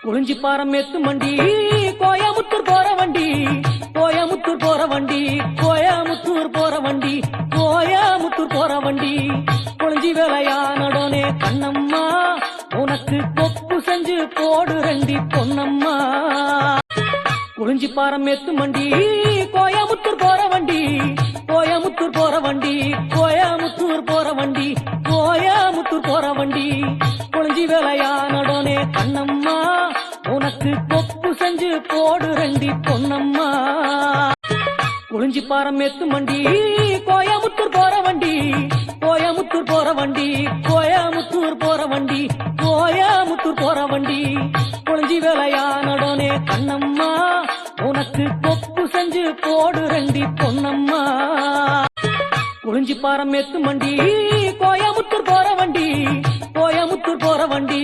குறிஞ்சிப்பாரம் maths மண்டி கோயமுத்தூர் போற வண்டி, கோயமுத்தூர் போற வண்டி, கோயமுத்தூர் போற வண்டி, கோயமுத்தூர் போற வண்டி. குளிஞ்சி வேலையானடனே கண்ணம்மா உனக்கு கொப்பு செஞ்சு போடு ரெண்டி பொன்னம்மா. குறிஞ்சிப்பாரம் மேத்து மண்டி கோயமுத்தூர் போற வண்டி, கோயமுத்தூர் போற வண்டி, கோயமுத்தூர் போற வண்டி, கோயமுத்தூர் போற வண்டி. குளிஞ்சி வேலையானடனே கண்ணம்மா உனக்கு கொப்பு செஞ்சு போடு ரெண்டி பொன்னம்மா. குறிஞ்சிப்பாரம் மேத்து மண்டி கோயமுத்தூர் போற வண்டி, கோயமுத்தூர் போற வண்டி, கோயமுத்தூர் போற வண்டி, கோயமுத்தூர் போற வண்டி. குளிஞ்சி வேலையானடனே கண்ணம்மா உனக்கு கொப்பு செஞ்சு போடு ரெண்டி பொன்னம்மா. குறிஞ்சிப்பாரம் மேத்து மண்டி கோயமுத்தூர் போற வண்டி, கோயமுத்தூர் போற வண்டி,